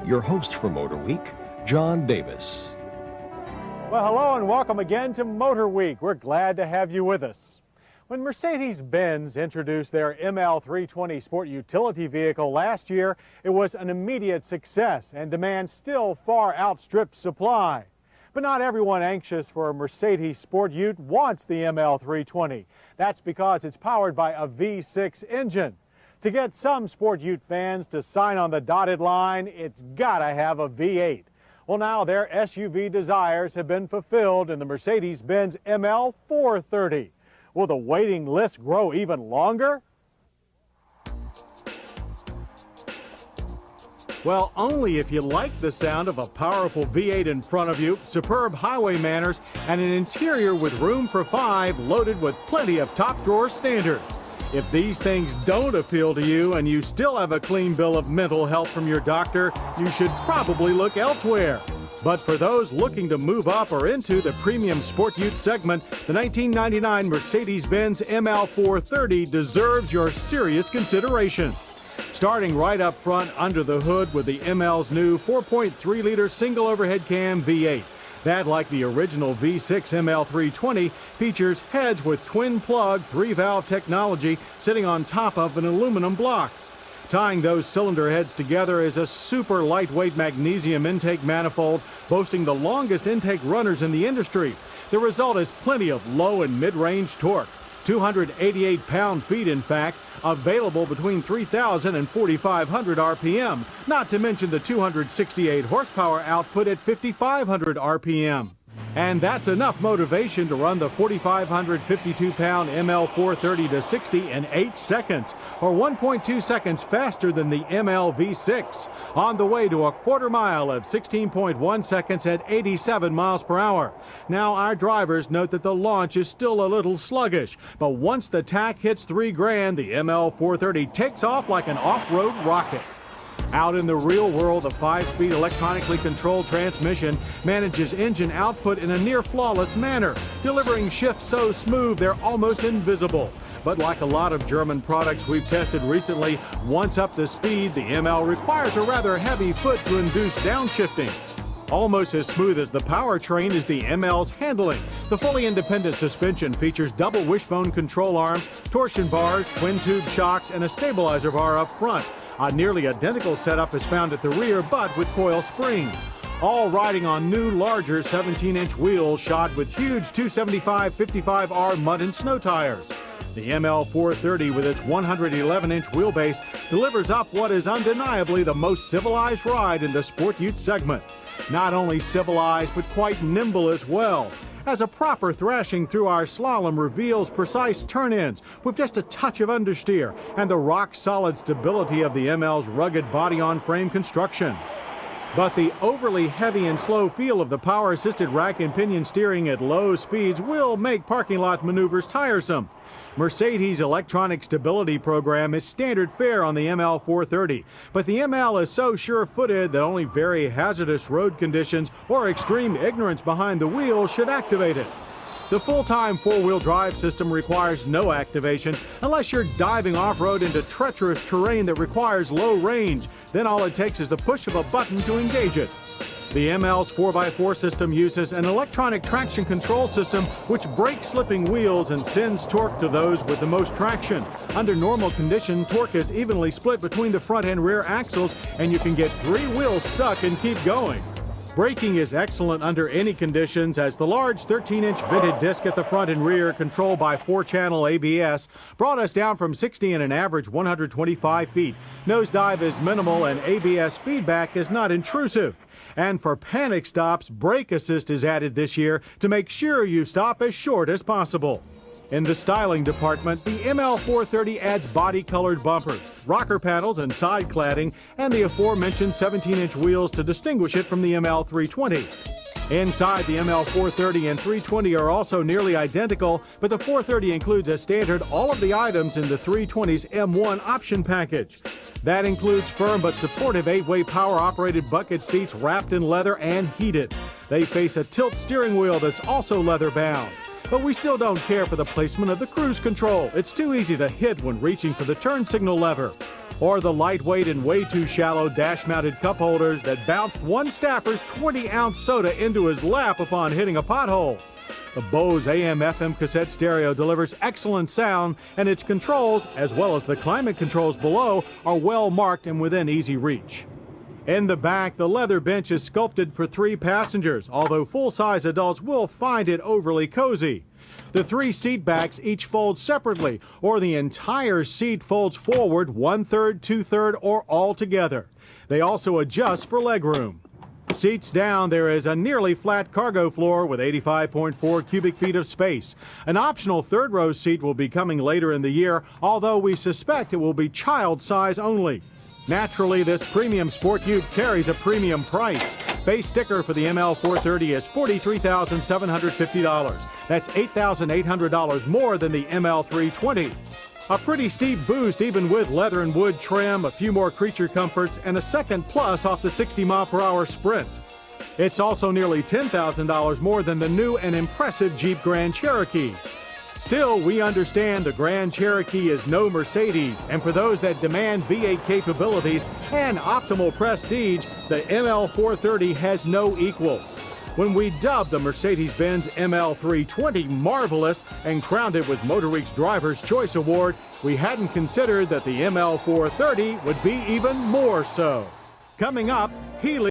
your host for Motorweek, John Davis. Well, hello and welcome again to Motorweek. We're glad to have you with us. When Mercedes-Benz introduced their ML430 sport utility vehicle last year, it was an immediate success and demand still far outstripped supply. But not everyone anxious for a Mercedes Sport Ute wants the ML430. That's because it's powered by a V6 engine. To get some Sport Ute fans to sign on the dotted line, it's gotta have a V8. Well, now their SUV desires have been fulfilled in the Mercedes-Benz ML430. Will the waiting list grow even longer? Well, only if you like the sound of a powerful V8 in front of you, superb highway manners, and an interior with room for 5 loaded with plenty of top drawer standards. If these things don't appeal to you and you still have a clean bill of mental health from your doctor, you should probably look elsewhere. But for those looking to move up or into the premium Sport Ute segment, the 1999 Mercedes-Benz ML430 deserves your serious consideration. Starting right up front under the hood with the ML's new 4.3-liter single overhead cam V8. That, like the original V6 ML320, features heads with twin-plug 3-valve technology sitting on top of an aluminum block. Tying those cylinder heads together is a super lightweight magnesium intake manifold boasting the longest intake runners in the industry. The result is plenty of low and mid-range torque. 288 pound-feet, in fact, available between 3,000 and 4,500 RPM, not to mention the 268 horsepower output at 5,500 RPM. And that's enough motivation to run the 4,552-pound ML430 to 60 in 8 seconds, or 1.2 seconds faster than the ML V6, on the way to a quarter mile of 16.1 seconds at 87 miles per hour. Now, our drivers note that the launch is still a little sluggish, but once the tack hits $3,000, the ML430 takes off like an off-road rocket. Out in the real world, the 5-speed electronically controlled transmission manages engine output in a near-flawless manner, delivering shifts so smooth they're almost invisible. But like a lot of German products we've tested recently, once up to speed, the ML requires a rather heavy foot to induce downshifting. Almost as smooth as the powertrain is the ML's handling. The fully independent suspension features double wishbone control arms, torsion bars, twin-tube shocks, and a stabilizer bar up front. A nearly identical setup is found at the rear, but with coil springs. All riding on new, larger 17-inch wheels shod with huge 275/55R mud and snow tires. The ML430, with its 111-inch wheelbase, delivers up what is undeniably the most civilized ride in the Sport Ute segment. Not only civilized, but quite nimble as well, as a proper thrashing through our slalom reveals precise turn-ins with just a touch of understeer and the rock-solid stability of the ML's rugged body-on-frame construction. But the overly heavy and slow feel of the power-assisted rack and pinion steering at low speeds will make parking lot maneuvers tiresome. Mercedes' electronic stability program is standard fare on the ML430, but the ML is so sure-footed that only very hazardous road conditions or extreme ignorance behind the wheel should activate it. The full-time four-wheel drive system requires no activation unless you're diving off-road into treacherous terrain that requires low range. Then all it takes is the push of a button to engage it. The ML's 4x4 system uses an electronic traction control system which brakes slipping wheels and sends torque to those with the most traction. Under normal conditions, torque is evenly split between the front and rear axles, and you can get 3 wheels stuck and keep going. Braking is excellent under any conditions, as the large 13-inch vented disc at the front and rear, controlled by 4-channel ABS, brought us down from 60 in an average 125 feet. Nosedive is minimal and ABS feedback is not intrusive. And for panic stops, brake assist is added this year to make sure you stop as short as possible. In the styling department, the ML430 adds body-colored bumpers, rocker panels and side cladding, and the aforementioned 17-inch wheels to distinguish it from the ML320. Inside, the ML430 and 320 are also nearly identical, but the 430 includes as standard all of the items in the 320's M1 option package. That includes firm but supportive 8-way power-operated bucket seats wrapped in leather and heated. They face a tilt steering wheel that's also leather-bound. But we still don't care for the placement of the cruise control. It's too easy to hit when reaching for the turn signal lever. Or the lightweight and way too shallow dash-mounted cup holders that bounced one staffer's 20-ounce soda into his lap upon hitting a pothole. The Bose AM/FM cassette stereo delivers excellent sound, and its controls, as well as the climate controls below, are well marked and within easy reach. In the back, the leather bench is sculpted for 3 passengers, although full-size adults will find it overly cozy. The 3 seat backs each fold separately, or the entire seat folds forward 1/3, 2/3, or all together. They also adjust for legroom. Seats down, there is a nearly flat cargo floor with 85.4 cubic feet of space. An optional 3rd row seat will be coming later in the year, although we suspect it will be child size only. Naturally, this premium sport ute carries a premium price. Base sticker for the ML430 is $43,750. That's $8,800 more than the ML320. A pretty steep boost even with leather and wood trim, a few more creature comforts, and a second plus off the 60-mile-per-hour Sprint. It's also nearly $10,000 more than the new and impressive Jeep Grand Cherokee. Still, we understand the Grand Cherokee is no Mercedes, and for those that demand V8 capabilities and optimal prestige, the ML430 has no equal. When we dubbed the Mercedes-Benz ML320 marvelous and crowned it with Motorweek's Driver's Choice Award, we hadn't considered that the ML430 would be even more so. Coming up, Healy